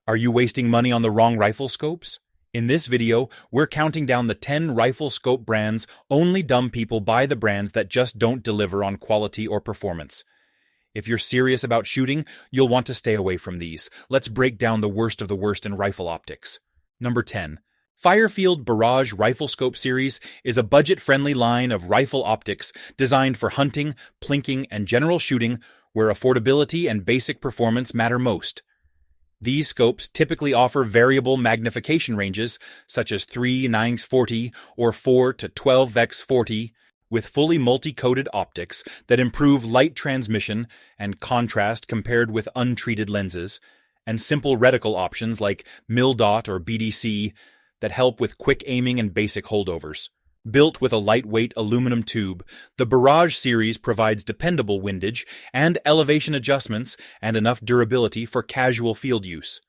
Are you wasting money on the wrong rifle scopes? In this video, we're counting down the 10 rifle scope brands only dumb people buy, the brands that just don't deliver on quality or performance. If you're serious about shooting, you'll want to stay away from these. Let's break down the worst of the worst in rifle optics. Number 10. Firefield Barrage Riflescope series is a budget-friendly line of rifle optics designed for hunting, plinking, and general shooting where affordability and basic performance matter most. These scopes typically offer variable magnification ranges, such as 3x40 or 4 to 12x40, with fully multi-coated optics that improve light transmission and contrast compared with untreated lenses, and simple reticle options like mil-dot or BDC that help with quick aiming and basic holdovers. Built with a lightweight aluminum tube, the Barrage series provides dependable windage and elevation adjustments and enough durability for casual field use.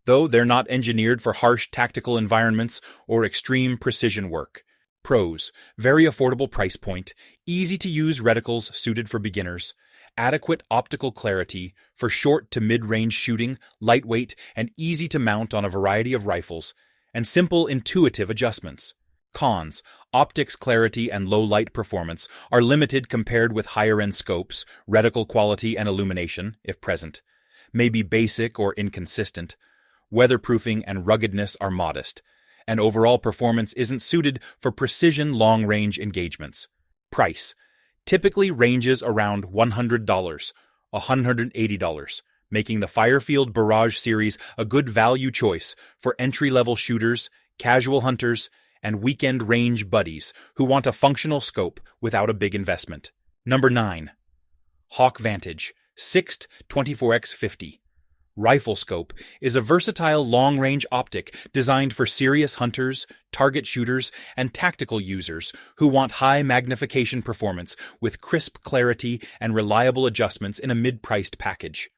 Though they're not engineered for harsh tactical environments or extreme precision work. Pros: very affordable price point, easy-to-use reticles suited for beginners, adequate optical clarity for short to mid-range shooting, lightweight and easy to mount on a variety of rifles, and simple, intuitive adjustments. Cons: optics clarity and low light performance are limited compared with higher-end scopes. Reticle quality and illumination, if present, may be basic or inconsistent. Weatherproofing and ruggedness are modest, and overall performance isn't suited for precision long-range engagements. Price: typically ranges around $100, $180, making the Firefield Barrage series a good value choice for entry-level shooters, casual hunters, and weekend range buddies who want a functional scope without a big investment. Number 9. Hawke Vantage 6th 24x50. Riflescope is a versatile long-range optic designed for serious hunters, target shooters, and tactical users who want high magnification performance with crisp clarity and reliable adjustments in a mid-priced package.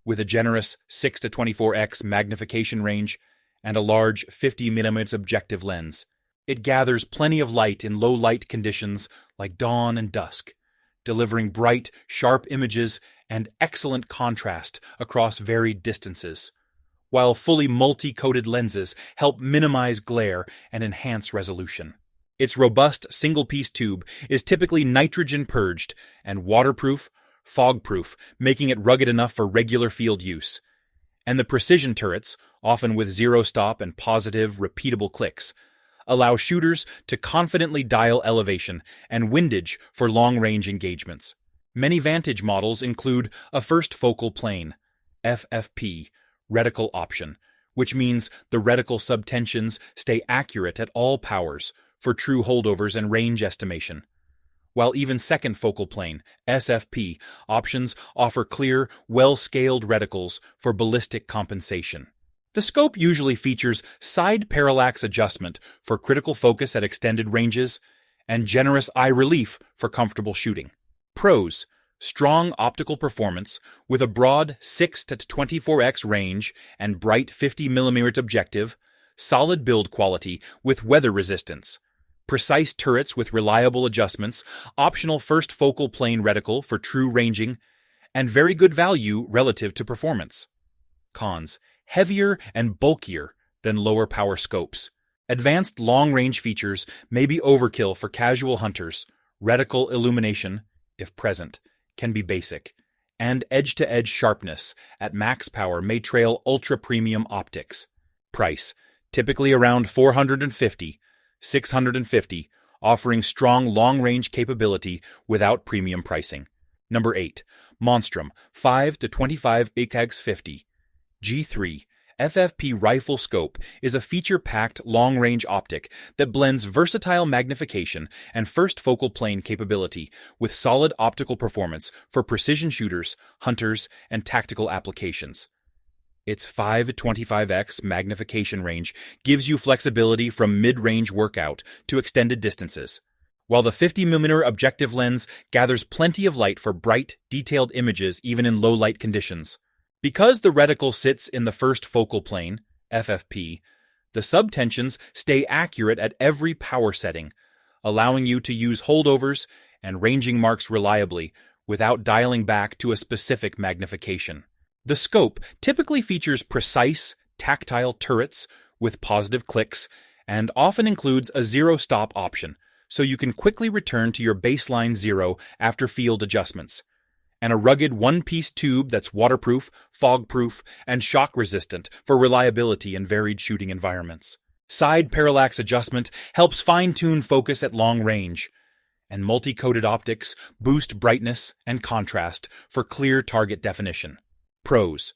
With a generous 6 to 24x magnification range and a large 50mm objective lens, it gathers plenty of light in low-light conditions like dawn and dusk, delivering bright, sharp images and excellent contrast across varied distances, while fully multi-coated lenses help minimize glare and enhance resolution. Its robust single-piece tube is typically nitrogen-purged and waterproof, fog-proof, making it rugged enough for regular field use. And the precision turrets, often with zero-stop and positive, repeatable clicks, allow shooters to confidently dial elevation and windage for long-range engagements. Many Vantage models include a first focal plane, FFP, reticle option, which means the reticle subtensions stay accurate at all powers for true holdovers and range estimation, while even second focal plane, SFP, options offer clear, well-scaled reticles for ballistic compensation. The scope usually features side parallax adjustment for critical focus at extended ranges and generous eye relief for comfortable shooting. Pros: strong optical performance with a broad 6 to 24x range and bright 50mm objective, solid build quality with weather resistance, precise turrets with reliable adjustments, optional first focal plane reticle for true ranging, and very good value relative to performance. Cons: heavier and bulkier than lower power scopes. Advanced long-range features may be overkill for casual hunters. Reticle illumination, if present, can be basic, and edge-to-edge sharpness at max power may trail ultra-premium optics. Price: typically around $450, $650, offering strong long-range capability without premium pricing. Number 8. Monstrum 5 to 25x50. G3 FFP rifle scope is a feature-packed long-range optic that blends versatile magnification and first focal plane capability with solid optical performance for precision shooters, hunters, and tactical applications. Its 525x magnification range gives you flexibility from mid-range workout to extended distances, while the 50mm objective lens gathers plenty of light for bright, detailed images even in low-light conditions. Because the reticle sits in the first focal plane, FFP, the subtensions stay accurate at every power setting, allowing you to use holdovers and ranging marks reliably without dialing back to a specific magnification. The scope typically features precise, tactile turrets with positive clicks and often includes a zero-stop option, so you can quickly return to your baseline zero after field adjustments, and a rugged one-piece tube that's waterproof, fog-proof, and shock-resistant for reliability in varied shooting environments. Side parallax adjustment helps fine-tune focus at long range, and multi-coated optics boost brightness and contrast for clear target definition. Pros: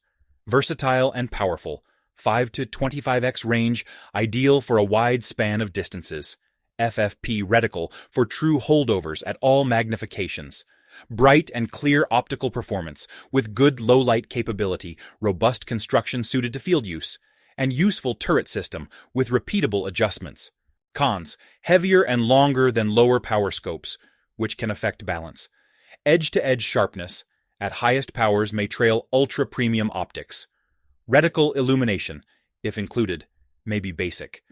versatile and powerful, 5 to 25x range, ideal for a wide span of distances. FFP reticle for true holdovers at all magnifications. Bright and clear optical performance with good low-light capability, robust construction suited to field use, and useful turret system with repeatable adjustments. Cons: heavier and longer than lower power scopes, which can affect balance. Edge-to-edge sharpness at highest powers may trail ultra-premium optics. Reticle illumination, if included, may be basic.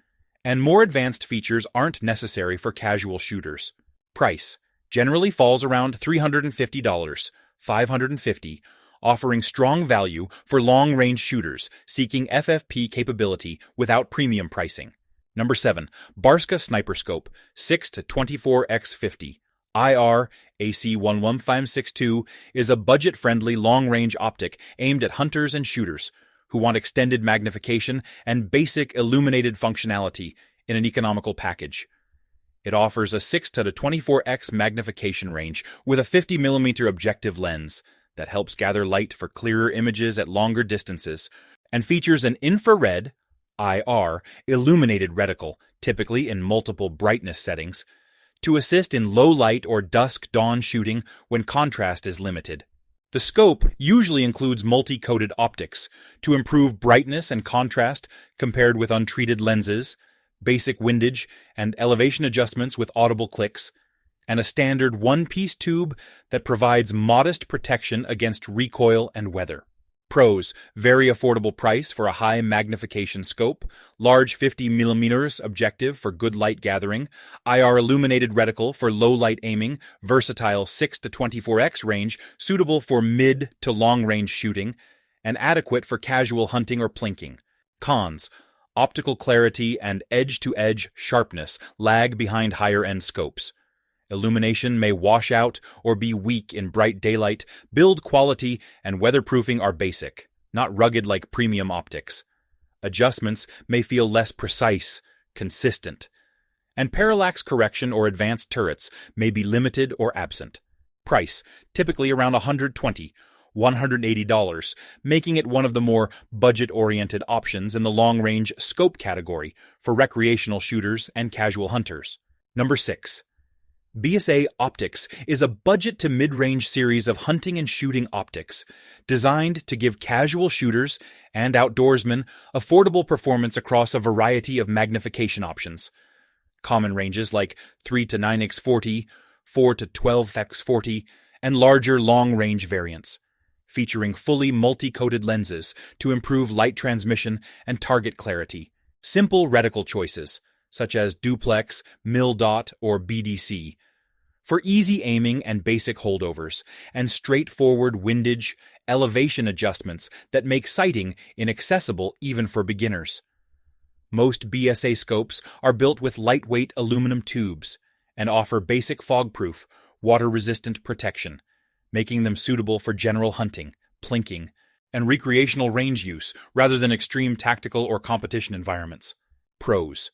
And more advanced features aren't necessary for casual shooters. Price: generally falls around $350, $550, offering strong value for long-range shooters seeking FFP capability without premium pricing. Number 7. Barska Sniper Scope, 6 to 24x50. IR AC11562 is a budget-friendly long-range optic aimed at hunters and shooters who want extended magnification and basic illuminated functionality in an economical package. It offers a 6 to 24x magnification range with a 50mm objective lens that helps gather light for clearer images at longer distances, and features an infrared IR illuminated reticle, typically in multiple brightness settings, to assist in low light or dusk dawn shooting when contrast is limited. The scope usually includes multi-coated optics to improve brightness and contrast compared with untreated lenses, basic windage and elevation adjustments with audible clicks, and a standard one-piece tube that provides modest protection against recoil and weather. Pros: very affordable price for a high magnification scope, large 50mm objective for good light gathering, IR illuminated reticle for low light aiming, versatile 6 to 24x range suitable for mid to long range shooting, and adequate for casual hunting or plinking. Cons: optical clarity and edge-to-edge sharpness lag behind higher-end scopes. Illumination may wash out or be weak in bright daylight. Build quality and weatherproofing are basic, not rugged like premium optics. Adjustments may feel less precise, consistent. And parallax correction or advanced turrets may be limited or absent. Price: typically around $120, $180, making it one of the more budget-oriented options in the long-range scope category for recreational shooters and casual hunters. Number 6. BSA Optics is a budget to mid-range series of hunting and shooting optics, designed to give casual shooters and outdoorsmen affordable performance across a variety of magnification options. Common ranges like 3 to 9x40, 4 to 12x40, and larger long-range variants, featuring fully multi-coated lenses to improve light transmission and target clarity. Simple reticle choices, such as duplex, mil-dot, or BDC, for easy aiming and basic holdovers, and straightforward windage, elevation adjustments that make sighting inaccessible even for beginners. Most BSA scopes are built with lightweight aluminum tubes and offer basic fog-proof, water-resistant protection, making them suitable for general hunting, plinking, and recreational range use rather than extreme tactical or competition environments. Pros: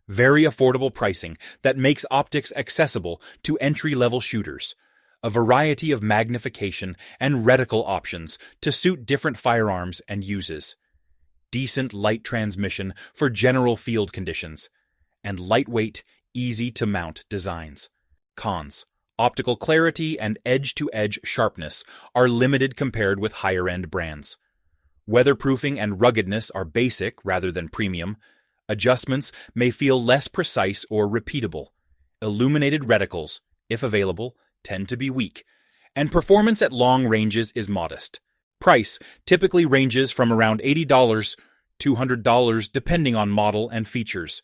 very affordable pricing that makes optics accessible to entry-level shooters, a variety of magnification and reticle options to suit different firearms and uses, decent light transmission for general field conditions, and lightweight, easy-to-mount designs. Cons: optical clarity and edge-to-edge sharpness are limited compared with higher-end brands. Weatherproofing and ruggedness are basic rather than premium. Adjustments may feel less precise or repeatable. Illuminated reticles, if available, tend to be weak, and performance at long ranges is modest. Price typically ranges from around $80 to $200 depending on model and features,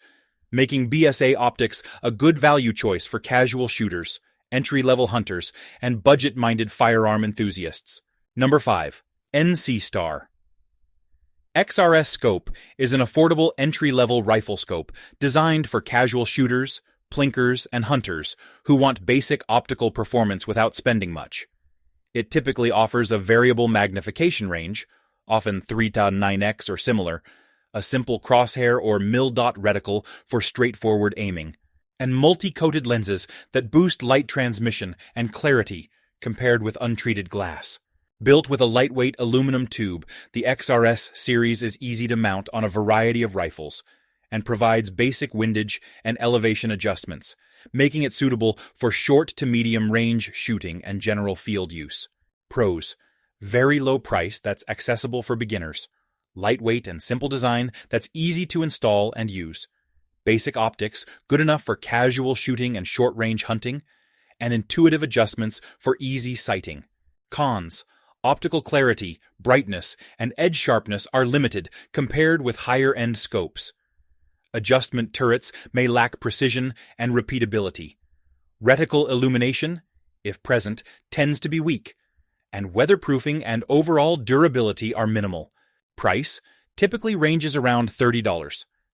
making BSA Optics a good value choice for casual shooters, entry-level hunters, and budget-minded firearm enthusiasts. Number 5. NC Star. XRS Scope is an affordable entry-level rifle scope designed for casual shooters, plinkers, and hunters who want basic optical performance without spending much. It typically offers a variable magnification range, often 3 to 9x or similar, a simple crosshair or mil-dot reticle for straightforward aiming, and multi-coated lenses that boost light transmission and clarity compared with untreated glass. Built with a lightweight aluminum tube, the XRS series is easy to mount on a variety of rifles and provides basic windage and elevation adjustments, making it suitable for short to medium range shooting and general field use. Pros: very low price that's accessible for beginners, lightweight and simple design that's easy to install and use, basic optics good enough for casual shooting and short-range hunting, and intuitive adjustments for easy sighting. Cons: optical clarity, brightness, and edge sharpness are limited compared with higher-end scopes. Adjustment turrets may lack precision and repeatability. Reticle illumination, if present, tends to be weak, and weatherproofing and overall durability are minimal. Price typically ranges around $30,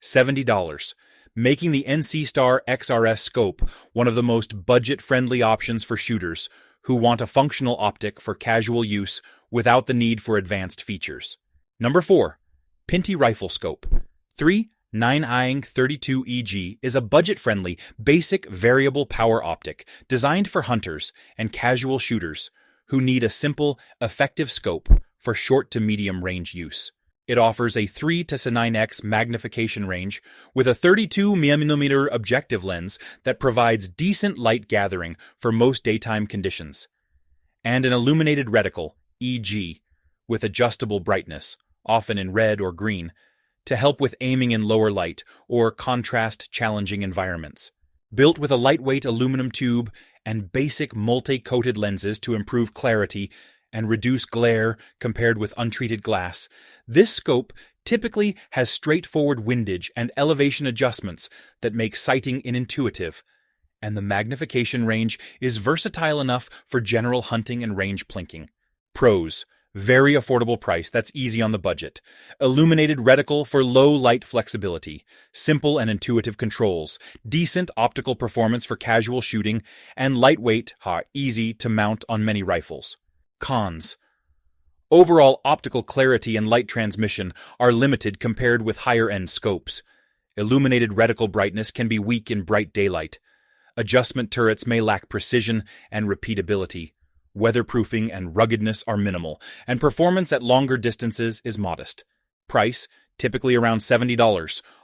$70, making the NC Star XRS scope one of the most budget-friendly options for shooters who want a functional optic for casual use without the need for advanced features. Number 4. Pinty Riflescope. 3-9-eyeing 32 EG is a budget-friendly, basic variable power optic designed for hunters and casual shooters who need a simple, effective scope for short to medium range use. It offers a 3 to 9x magnification range with a 32mm objective lens that provides decent light gathering for most daytime conditions, and an illuminated reticle, EG, with adjustable brightness, often in red or green, to help with aiming in lower light or contrast-challenging environments. Built with a lightweight aluminum tube and basic multi-coated lenses to improve clarity and reduce glare compared with untreated glass, this scope typically has straightforward windage and elevation adjustments that make sighting intuitive, and the magnification range is versatile enough for general hunting and range plinking. Pros: very affordable price that's easy on the budget, illuminated reticle for low light flexibility, simple and intuitive controls, decent optical performance for casual shooting, and lightweight, easy to mount on many rifles. Cons: overall optical clarity and light transmission are limited compared with higher-end scopes. Illuminated reticle brightness can be weak in bright daylight. Adjustment turrets may lack precision and repeatability. Weatherproofing and ruggedness are minimal, and performance at longer distances is modest. Price: typically around $70,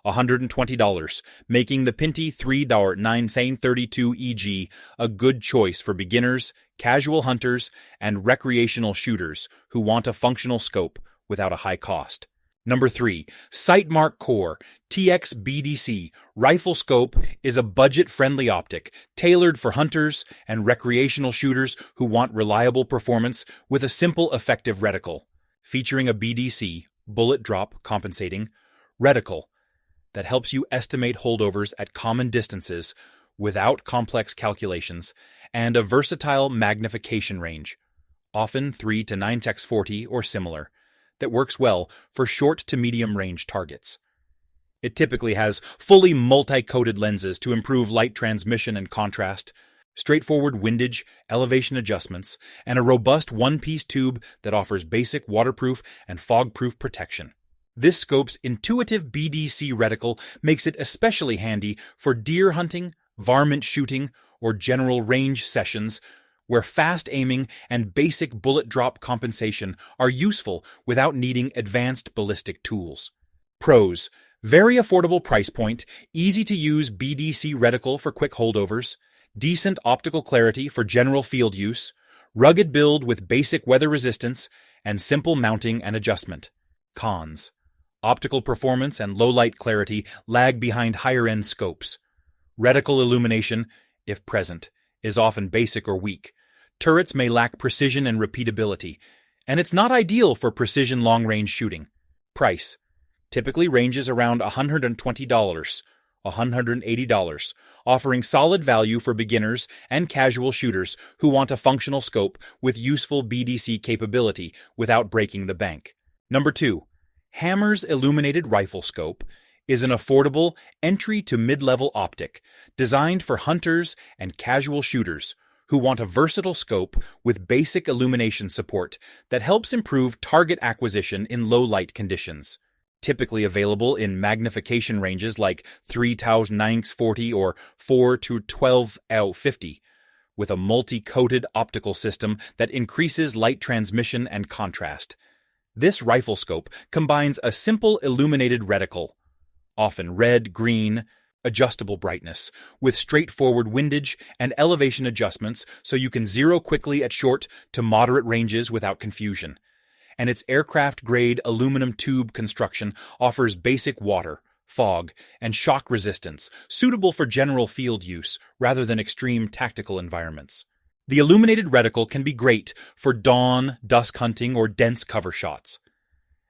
$120, making the Pinty 3-9-eyeing 32 EG a good choice for beginners, casual hunters, and recreational shooters who want a functional scope without a high cost. Number 3. Sightmark Core TX BDC Riflescope is a budget-friendly optic tailored for hunters and recreational shooters who want reliable performance with a simple, effective reticle. Featuring a BDC, bullet drop compensating, reticle that helps you estimate holdovers at common distances without complex calculations, and a versatile magnification range, often 3 to 9x40 or similar, that works well for short to medium range targets. It typically has fully multi-coated lenses to improve light transmission and contrast, straightforward windage, elevation adjustments, and a robust one-piece tube that offers basic waterproof and fog-proof protection. This scope's intuitive BDC reticle makes it especially handy for deer hunting, varmint shooting, or general range sessions where fast aiming and basic bullet drop compensation are useful without needing advanced ballistic tools. Pros: very affordable price point, easy to use BDC reticle for quick holdovers, decent optical clarity for general field use, rugged build with basic weather resistance, and simple mounting and adjustment. Cons: optical performance and low light clarity lag behind higher-end scopes. Reticle illumination, if present, is often basic or weak. Turrets may lack precision and repeatability, and it's not ideal for precision long-range shooting. Price: typically ranges around $120, $180, offering solid value for beginners and casual shooters who want a functional scope with useful BDC capability without breaking the bank. Number 2. Hammer's Illuminated Riflescope is an affordable entry to mid-level optic designed for hunters and casual shooters who want a versatile scope with basic illumination support that helps improve target acquisition in low-light conditions. Typically available in magnification ranges like 3,940 or 4 to 12L50, with a multi-coated optical system that increases light transmission and contrast. This riflescope combines a simple illuminated reticle, often red, green, adjustable brightness, with straightforward windage and elevation adjustments so you can zero quickly at short to moderate ranges without confusion. And its aircraft-grade aluminum tube construction offers basic water, fog, and shock resistance, suitable for general field use rather than extreme tactical environments. The illuminated reticle can be great for dawn, dusk hunting, or dense cover shots.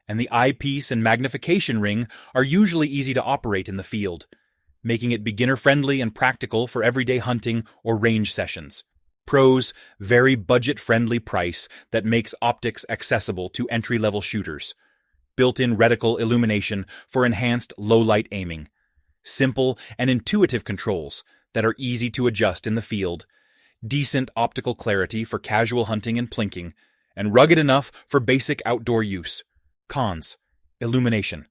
And the eyepiece and magnification ring are usually easy to operate in the field, making it beginner-friendly and practical for everyday hunting or range sessions. Pros: very budget-friendly price that makes optics accessible to entry-level shooters. Built-in reticle illumination for enhanced low-light aiming. Simple and intuitive controls that are easy to adjust in the field. Decent optical clarity for casual hunting and plinking, and rugged enough for basic outdoor use. Cons: illumination.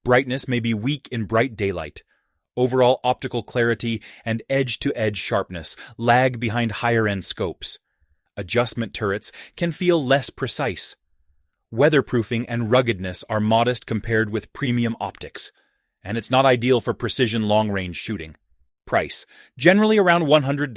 Brightness may be weak in bright daylight. Overall optical clarity and edge-to-edge sharpness lag behind higher-end scopes. Adjustment turrets can feel less precise. Weatherproofing and ruggedness are modest compared with premium optics, and it's not ideal for precision long-range shooting. Price: generally around $100,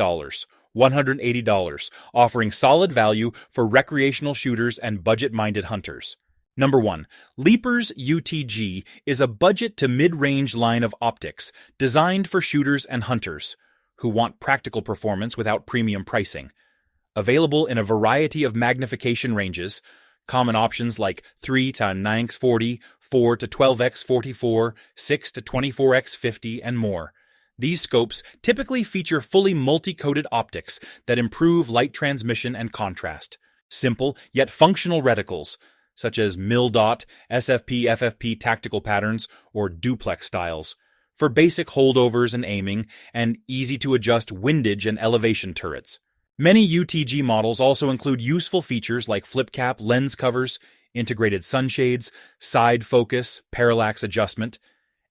$180, offering solid value for recreational shooters and budget-minded hunters. Number 1. Leapers UTG is a budget to mid-range line of optics designed for shooters and hunters who want practical performance without premium pricing. Available in a variety of magnification ranges, common options like 3 to 9x40, 4 to 12x44, 6 to 24x50, and more. These scopes typically feature fully multi-coated optics that improve light transmission and contrast. Simple yet functional reticles, such as mil-dot, SFP, FFP tactical patterns, or duplex styles, for basic holdovers and aiming, and easy-to-adjust windage and elevation turrets. Many UTG models also include useful features like flip cap lens covers, integrated sunshades, side focus, parallax adjustment,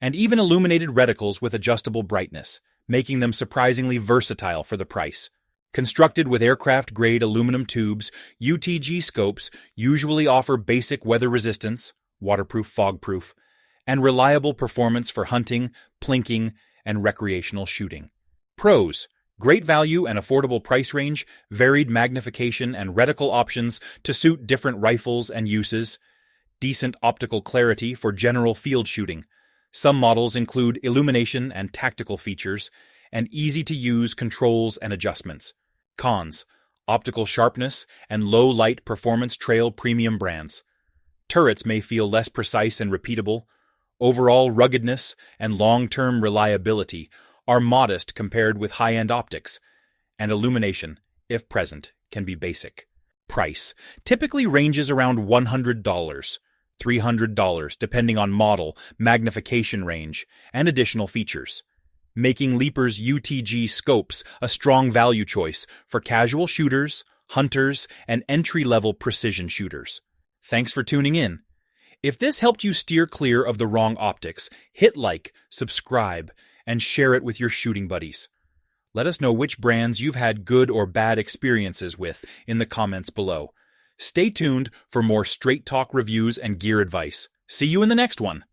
and even illuminated reticles with adjustable brightness, making them surprisingly versatile for the price. Constructed with aircraft-grade aluminum tubes, UTG scopes usually offer basic weather resistance, waterproof, fog-proof, and reliable performance for hunting, plinking, and recreational shooting. Pros: great value and affordable price range, varied magnification and reticle options to suit different rifles and uses, decent optical clarity for general field shooting. Some models include illumination and tactical features, and easy-to-use controls and adjustments. Cons: optical sharpness and low-light performance trail premium brands. Turrets may feel less precise and repeatable. Overall ruggedness and long-term reliability are modest compared with high-end optics, and illumination, if present, can be basic. Price typically ranges around $100, $300, depending on model, magnification range, and additional features, making Leapers UTG scopes a strong value choice for casual shooters, hunters, and entry-level precision shooters. Thanks for tuning in. If this helped you steer clear of the wrong optics, hit like, subscribe, and share it with your shooting buddies. Let us know which brands you've had good or bad experiences with in the comments below. Stay tuned for more straight talk reviews and gear advice. See you in the next one.